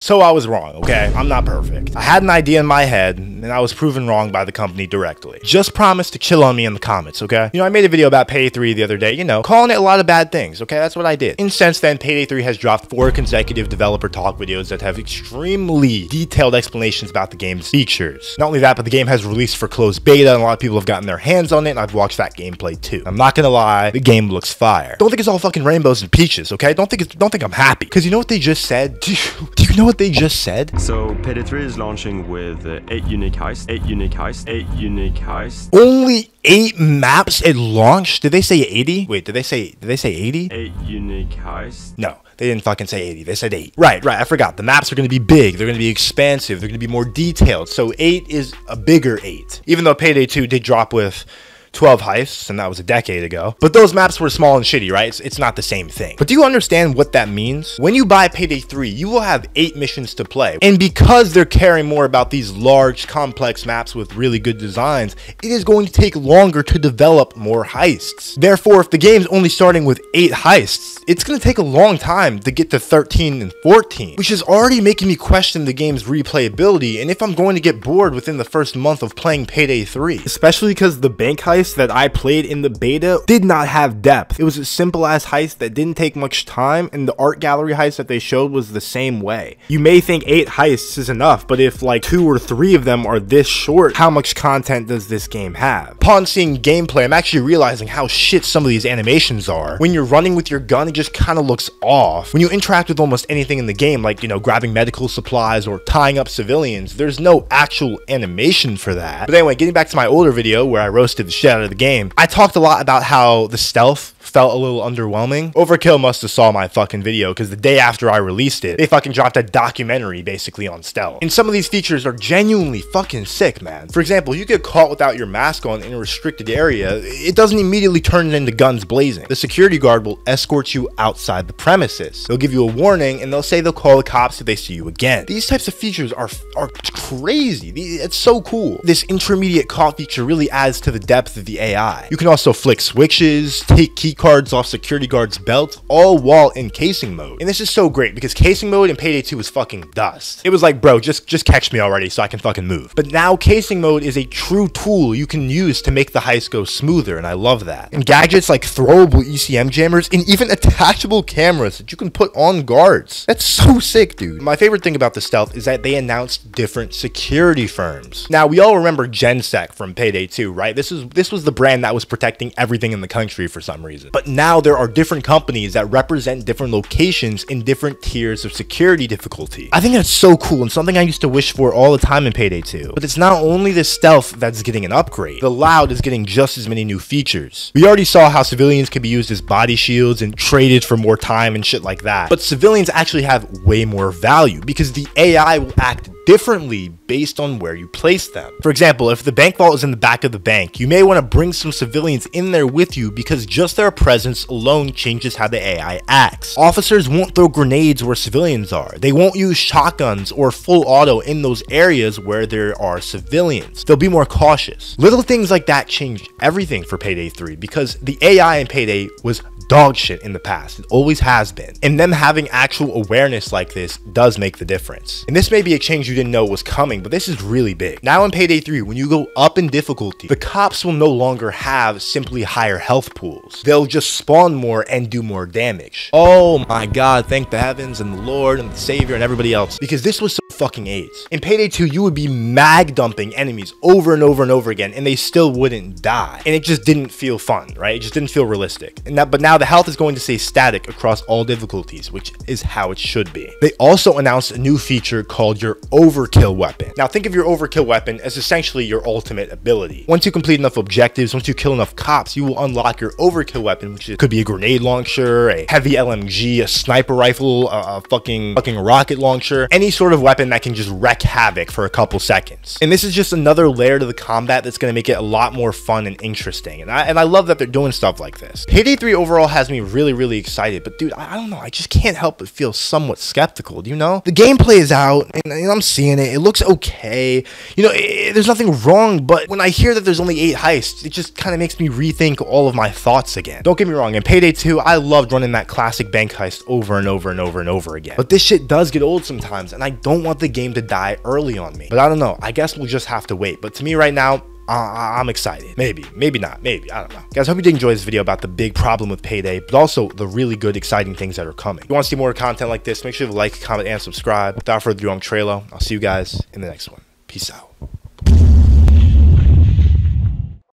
So I was wrong, okay? I'm not perfect. I had an idea in my head, and I was proven wrong by the company directly. Just promise to chill on me in the comments, okay? You know, I made a video about Payday 3 the other day, you know, calling it a lot of bad things, okay? That's what I did. And since then, Payday 3 has dropped 4 consecutive developer talk videos that have extremely detailed explanations about the game's features. Not only that, but the game has released for closed beta, and a lot of people have gotten their hands on it, and I've watched that gameplay too. I'm not gonna lie, the game looks fire. Don't think it's all fucking rainbows and peaches, okay? Don't think I'm happy. Because you know what they just said? Do you know what they just said? So Payday 3 is launching with 8 unique heists, 8 unique heists, 8 unique heists. Only 8 maps at launch? Did they say 80? Wait, did they say 80? 8 unique heists. No, they didn't fucking say 80. They said 8. Right, I forgot. The maps are going to be big. They're going to be expansive. They're going to be more detailed. So 8 is a bigger 8. Even though Payday 2 did drop with 12 heists, and that was a decade ago. But those maps were small and shitty, right? It's not the same thing. But do you understand what that means? When you buy Payday 3, you will have 8 missions to play. And because they're caring more about these large, complex maps with really good designs, it is going to take longer to develop more heists. Therefore, if the game's only starting with 8 heists, it's going to take a long time to get to 13 and 14, which is already making me question the game's replayability and if I'm going to get bored within the first month of playing Payday 3. Especially because the bank heist that I played in the beta did not have depth. It was a simple ass heist that didn't take much time, and the art gallery heist that they showed was the same way. You may think 8 heists is enough, but if like 2 or 3 of them are this short, how much content does this game have? Upon seeing gameplay, I'm actually realizing how shit some of these animations are. When you're running with your gun, it just kind of looks off. When you interact with almost anything in the game, like, you know, grabbing medical supplies or tying up civilians, there's no actual animation for that. But anyway, getting back to my older video where I roasted the shit out of the game, I talked a lot about how the stealth felt a little underwhelming. Overkill must have saw my fucking video, because the day after I released it, they fucking dropped a documentary basically on stealth. And some of these features are genuinely fucking sick, man. For example, you get caught without your mask on in a restricted area, it doesn't immediately turn it into guns blazing. The security guard will escort you outside the premises. They'll give you a warning, and they'll say they'll call the cops if they see you again. These types of features are crazy. It's so cool. This intermediate caught feature really adds to the depth of the AI. You can also flick switches, take key cards off security guards' belts, all while in casing mode. And this is so great because casing mode in Payday 2 was fucking dust. It was like, bro, just catch me already so I can fucking move. But now casing mode is a true tool you can use to make the heist go smoother, and I love that. And gadgets like throwable ECM jammers and even attachable cameras that you can put on guards. That's so sick, dude. My favorite thing about the stealth is that they announced different security firms. Now, we all remember GenSec from Payday 2, right? This was the brand that was protecting everything in the country for some reason. But now there are different companies that represent different locations in different tiers of security difficulty. I think that's so cool and something I used to wish for all the time in Payday 2. But it's not only the stealth that's getting an upgrade. The Loud is getting just as many new features. We already saw how civilians can be used as body shields and traded for more time and shit like that. But civilians actually have way more value because the AI will act differently based on where you place them. For example, if the bank vault is in the back of the bank, you may want to bring some civilians in there with you because just their presence alone changes how the AI acts. Officers won't throw grenades where civilians are. They won't use shotguns or full auto in those areas where there are civilians. They'll be more cautious. Little things like that changed everything for Payday 3 because the AI in Payday was dog shit in the past. It always has been. And them having actual awareness like this does make the difference. And this may be a change you didn't know was coming, but this is really big. Now in Payday 3, when you go up in difficulty, the cops will no longer have simply higher health pools. They'll just spawn more and do more damage. Oh my god, thank the heavens and the Lord and the Savior and everybody else, because this was so fucking AIDS. In Payday 2, you would be mag dumping enemies over and over and over again, and they still wouldn't die. And it just didn't feel fun, right? It just didn't feel realistic. But now the health is going to stay static across all difficulties, which is how it should be. They also announced a new feature called your overkill weapon. Now think of your overkill weapon as essentially your ultimate ability. Once you complete enough objectives, once you kill enough cops, you will unlock your overkill weapon, which could be a grenade launcher, a heavy LMG, a sniper rifle, a fucking rocket launcher, any sort of weapon that can just wreak havoc for a couple seconds. And this is just another layer to the combat that's going to make it a lot more fun and interesting. And I love that they're doing stuff like this. Payday 3 overall overall has me really excited. But dude, I don't know. I just can't help but feel somewhat skeptical. Do you know? The gameplay is out, and I'm seeing it. It looks okay. You know, there's nothing wrong. But when I hear that there's only 8 heists, it just kind of makes me rethink all of my thoughts again. Don't get me wrong. In Payday 2, I loved running that classic bank heist over and over again. But this shit does get old sometimes, and I don't want the game to die early on me. But I don't know. I guess we'll just have to wait. But to me right now, I'm excited. Maybe not. Maybe. I don't know. Guys, hope you did enjoy this video about the big problem with Payday, but also the really good, exciting things that are coming. If you want to see more content like this, make sure to like, comment, and subscribe. Without further ado, I'm Treylo. I'll see you guys in the next one. Peace out.